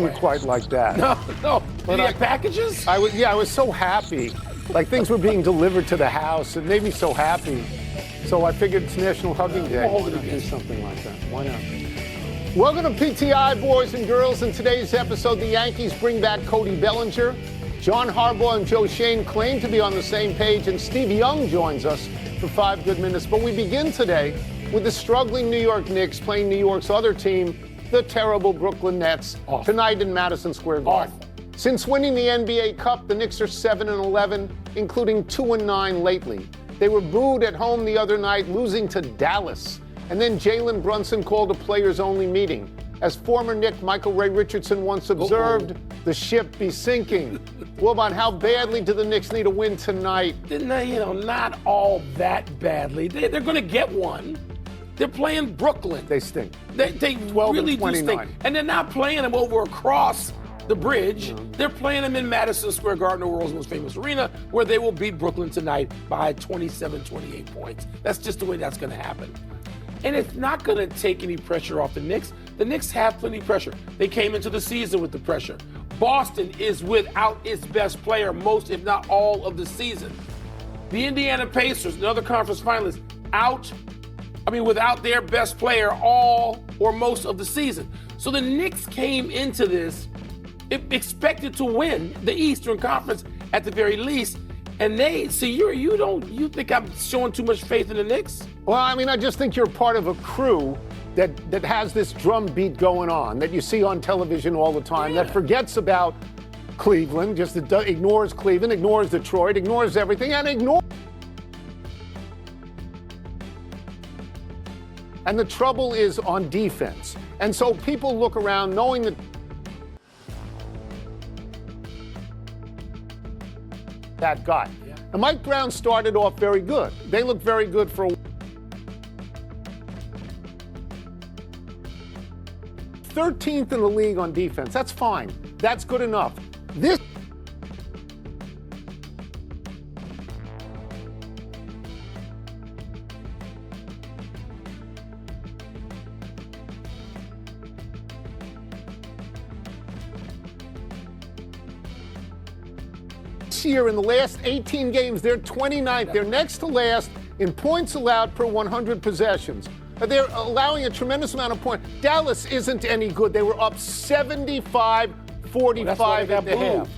Didn't quite like that. No. Did he have packages? I was so happy. Like things were being delivered to the house. It made me so happy. So I figured it's National Hugging Day. We'll hold it do something like that. Why not? Welcome to PTI, boys and girls. In today's episode, the Yankees bring back Cody Bellinger. John Harbaugh and Joe Shane claim to be on the same page, and Steve Young joins us for 5 good minutes. But we begin today with the struggling New York Knicks playing New York's other team, the terrible Brooklyn Nets, tonight in Madison Square Garden. Since winning the NBA Cup, the Knicks are 7-11, including 2-9 lately. They were booed at home the other night, losing to Dallas. And then Jalen Brunson called a players-only meeting. As former Knick Michael Ray Richardson once observed, the ship be sinking. Wilbon, how badly do the Knicks need a win tonight? Not all that badly. They're going to get one. They're playing Brooklyn. They stink. They 12 really and 29. do stink. And they're not playing them over across the bridge. They're playing them in Madison Square Garden, the world's most famous arena, where they will beat Brooklyn tonight by 27, 28 points. That's just the way that's going to happen. And it's not going to take any pressure off the Knicks. The Knicks have plenty of pressure. They came into the season with the pressure. Boston is without its best player most, if not all, of the season. The Indiana Pacers, another conference finalist, without their best player all or most of the season. So the Knicks came into this expected to win the Eastern Conference at the very least. And you think I'm showing too much faith in the Knicks? Well, I just think you're part of a crew that has this drum beat going on that you see on television all the time, that forgets about Cleveland, just ignores Cleveland, ignores Detroit, ignores everything, and ignores. And the trouble is on defense. And so people look around knowing that guy. Yeah. Now, Mike Brown started off very good. They looked very good for 13th in the league on defense. That's fine. That's good enough. This year, in the last 18 games, they're 29th. They're next to last in points allowed per 100 possessions. They're allowing a tremendous amount of points. Dallas isn't any good. They were up 75-45 at the half.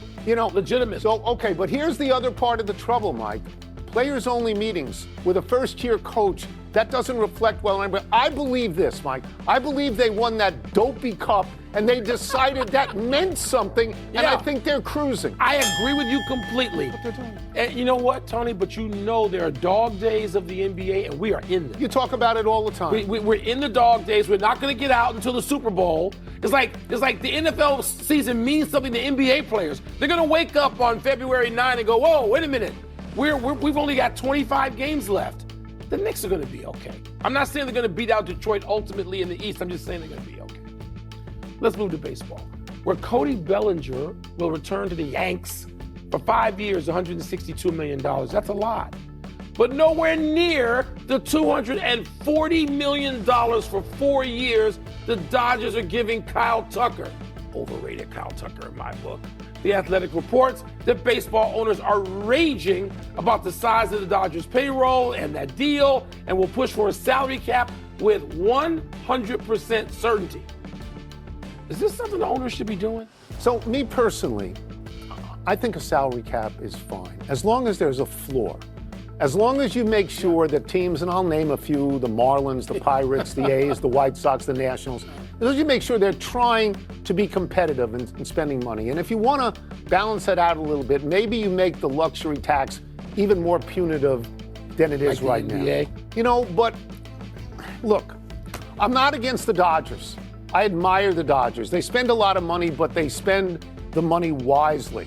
Legitimate. So, okay, but here's the other part of the trouble, Mike. Players-only meetings with a first-year coach, that doesn't reflect well on anybody. I believe this, Mike. I believe they won that dopey cup, and they decided that meant something, and I think they're cruising. I agree with you completely. What they're doing. And you know what, Tony? But there are dog days of the NBA, and we are in them. You talk about it all the time. We're in the dog days. We're not going to get out until the Super Bowl. It's like the NFL season means something to NBA players. They're going to wake up on February 9 and go, whoa, wait a minute. We've only got 25 games left. The Knicks are going to be okay. I'm not saying they're going to beat out Detroit ultimately in the East. I'm just saying they're going to be okay. Let's move to baseball, where Cody Bellinger will return to the Yanks for 5 years, $162 million. That's a lot. But nowhere near the $240 million for 4 years the Dodgers are giving Kyle Tucker. Overrated Kyle Tucker in my book. The Athletic reports that baseball owners are raging about the size of the Dodgers' payroll and that deal, and will push for a salary cap with 100% certainty. Is this something the owners should be doing? So, me personally, I think a salary cap is fine, as long as there's a floor. As long as you make sure that teams, and I'll name a few, the Marlins, the Pirates, the A's, the White Sox, the Nationals, as long as you make sure they're trying to be competitive in spending money. And if you want to balance that out a little bit, maybe you make the luxury tax even more punitive than it is right now. But look, I'm not against the Dodgers. I admire the Dodgers. They spend a lot of money, but they spend the money wisely.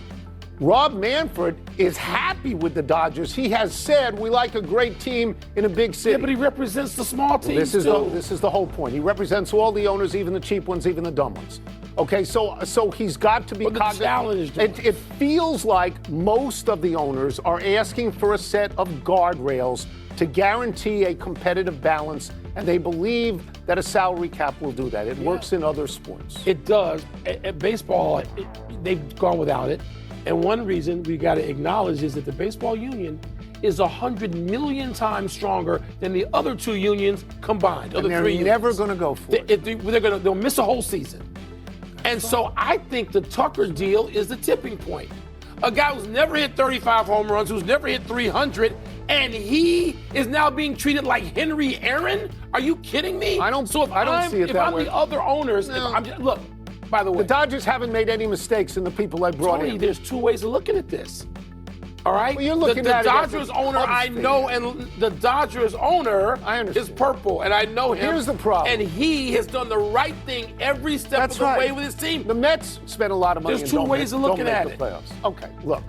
Rob Manfred is happy with the Dodgers. He has said, we like a great team in a big city. Yeah, but he represents the small teams, this is the whole point. He represents all the owners, even the cheap ones, even the dumb ones. Okay, so he's got to be cognizant. It feels like most of the owners are asking for a set of guardrails to guarantee a competitive balance and they believe that a salary cap will do that. It works in other sports. It does. At baseball, they've gone without it. And one reason we got to acknowledge is that the baseball union is 100 million times stronger than the other two unions combined. And they're never going to go for it. They'll miss a whole season. And so I think the Tucker deal is the tipping point. A guy who's never hit 35 home runs, who's never hit 300, and he is now being treated like Henry Aaron? Are you kidding me? I don't see it if that I'm way. the other owners, look, by the way. The Dodgers haven't made any mistakes in the people they brought in. There's two ways of looking at this. All right? Well, you're looking the at Dodgers it owner, I know, and the Dodgers owner is purple, and I know him. Here's the problem. And he has done the right thing every step of the way with his team. The Mets spent a lot of money. There's two ways of looking at it. Playoffs. Okay, look.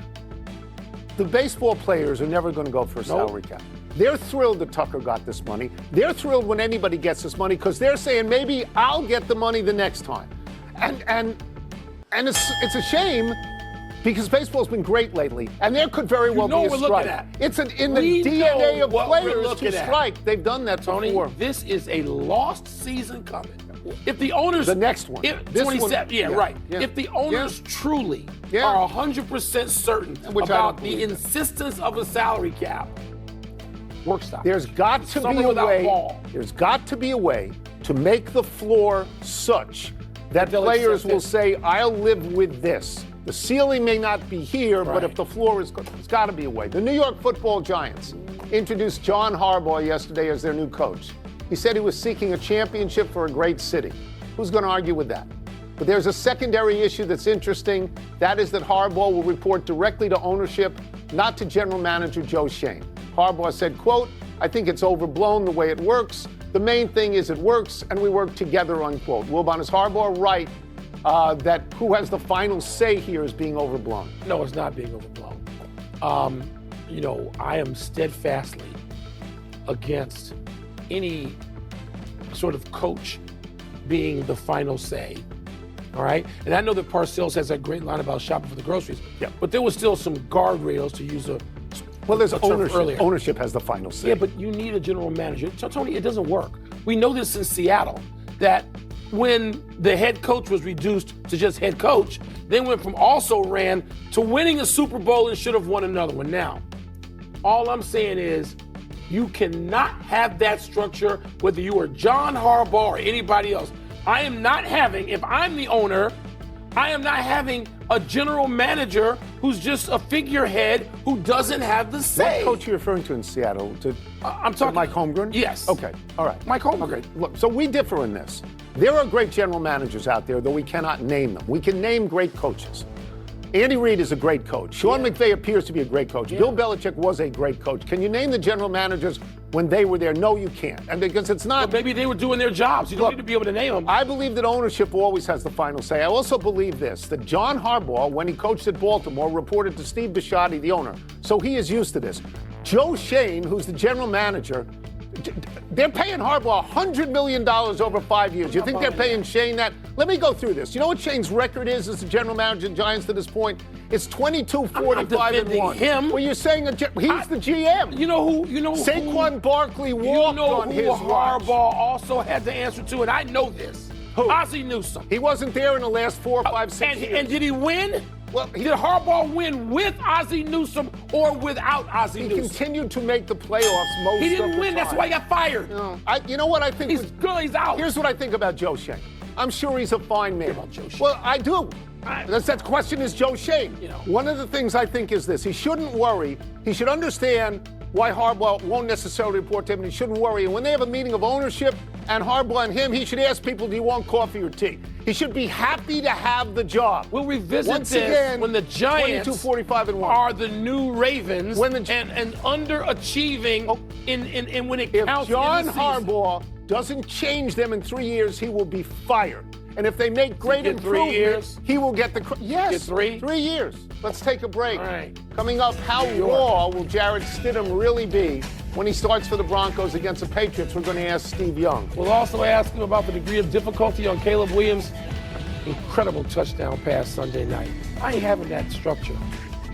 The baseball players are never going to go for a salary cap. They're thrilled that Tucker got this money. They're thrilled when anybody gets this money because they're saying maybe I'll get the money the next time. And it's a shame because baseball's been great lately, and there could very well be a strike. It's in the DNA of players to strike. They've done that Tony, before. This is a lost season coming. If the owners, the next one, 27, right. If the owners truly are 100% certain about the insistence of a salary cap, work stoppage. There's got to be a way. There's got to be a way to make the floor such that players will say, "I'll live with this." The ceiling may not be here, but if the floor is, there's got to be a way. The New York Football Giants introduced John Harbaugh yesterday as their new coach. He said he was seeking a championship for a great city. Who's going to argue with that? But there's a secondary issue that's interesting. That is that Harbaugh will report directly to ownership, not to general manager Joe Shane. Harbaugh said, quote, "I think it's overblown the way it works. The main thing is it works, and we work together," unquote. Wilbon, is Harbaugh right that who has the final say here is being overblown? No, it's not being overblown. I am steadfastly against any sort of coach being the final say. All right? And I know that Parcells has that great line about shopping for the groceries. Yeah. But there was still some guardrails to use there's ownership. Earlier. Ownership has the final say. Yeah, but you need a general manager. So, Tony, it doesn't work. We know this in Seattle, that when the head coach was reduced to just head coach, they went from also ran to winning a Super Bowl and should have won another one. Now, all I'm saying is you cannot have that structure whether you are John Harbaugh or anybody else. I am not having, if I'm the owner, I am not having a general manager who's just a figurehead who doesn't have the say. What coach are you referring to in Seattle? I'm talking Mike Holmgren? Yes. Okay, all right. Mike Holmgren. Okay, look, so we differ in this. There are great general managers out there, though we cannot name them. We can name great coaches. Andy Reid is a great coach. Sean McVay appears to be a great coach. Bill Belichick was a great coach. Can you name the general managers when they were there? No, you can't. And because it's not. Well, maybe they were doing their jobs. You don't need to be able to name them. I believe that ownership always has the final say. I also believe this, that John Harbaugh, when he coached at Baltimore, reported to Steve Bisciotti, the owner. So he is used to this. Joe Shane, who's the general manager, they're paying Harbaugh $100 million over 5 years. You think they're paying Shane that? Let me go through this. You know what Shane's record is as the general manager of the Giants to this point? It's 22-45-1. Him. Well, you're saying he's the GM. You know who? Saquon Barkley walked on his watch. Harbaugh also had to answer to, and I know this. Who? Ozzie Newsome. He wasn't there in the last 4, 5, 6 years. And did he win? Well, did Harbaugh win with Ozzie Newsome or without Ozzie Newsome? He continued to make the playoffs most of the time. He didn't win. That's why he got fired. No. You know what I think? He's good. He's out. Here's what I think about Joe Shane. I'm sure he's a fine man. About Joe Shane. Well, I do. That question is Joe Shane. One of the things I think is this. He shouldn't worry. He should understand why Harbaugh won't necessarily report to him, and he shouldn't worry. And when they have a meeting of ownership and Harbaugh and him, he should ask people, do you want coffee or tea? He should be happy to have the job. We'll revisit Once this again, when the Giants 22-45-1 are the new Ravens and underachieving in when it counts. If John in the Harbaugh doesn't change them in 3 years, he will be fired. And if they make great improvements, 3 years? he will get the yes. Get 3? 3 years. Let's take a break. All right. Coming up, how raw will Jarrett Stidham really be when he starts for the Broncos against the Patriots? We're going to ask Steve Young. We'll also ask him about the degree of difficulty on Caleb Williams' incredible touchdown pass Sunday night. I ain't having that structure.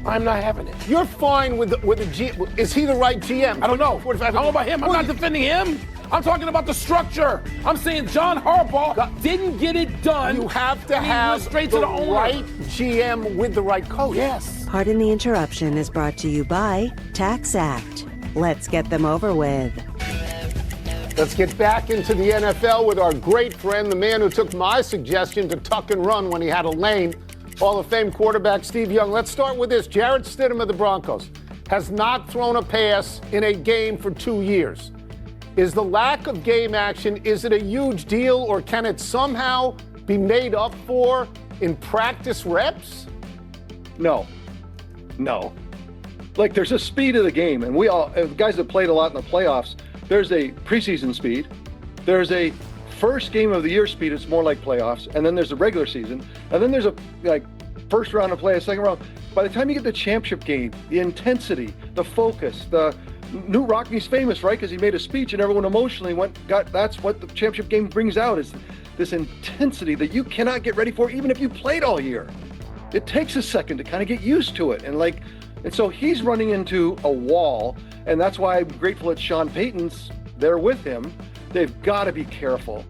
I'm not having it. You're fine with the GM. Is he the right GM? I don't know. I don't know about him. I'm not defending him. I'm talking about the structure. I'm saying John Harbaugh didn't get it done. You have to and he have went straight the to the owner. right GM with the right coach. Yes. Pardon the Interruption is brought to you by Tax Act. Let's get them over with. Let's get back into the NFL with our great friend, the man who took my suggestion to tuck and run when he had a lane, Hall of Fame quarterback Steve Young. Let's start with this. Jarrett Stidham of the Broncos has not thrown a pass in a game for 2 years. Is the lack of game action, is it a huge deal, or can it somehow be made up for in practice reps? No. Like, there's a speed of the game, and we all, guys that played a lot in the playoffs, there's a preseason speed, there's a first game of the year speed, it's more like playoffs, and then there's a regular season, and then there's a first round of play, a second round. By the time you get the championship game, the intensity, the focus, Newt Rockney's famous, right? Because he made a speech and everyone emotionally that's what the championship game brings out, is this intensity that you cannot get ready for even if you played all year. It takes a second to kind of get used to it. And so he's running into a wall, and that's why I'm grateful that Sean Payton's there with him. They've got to be careful.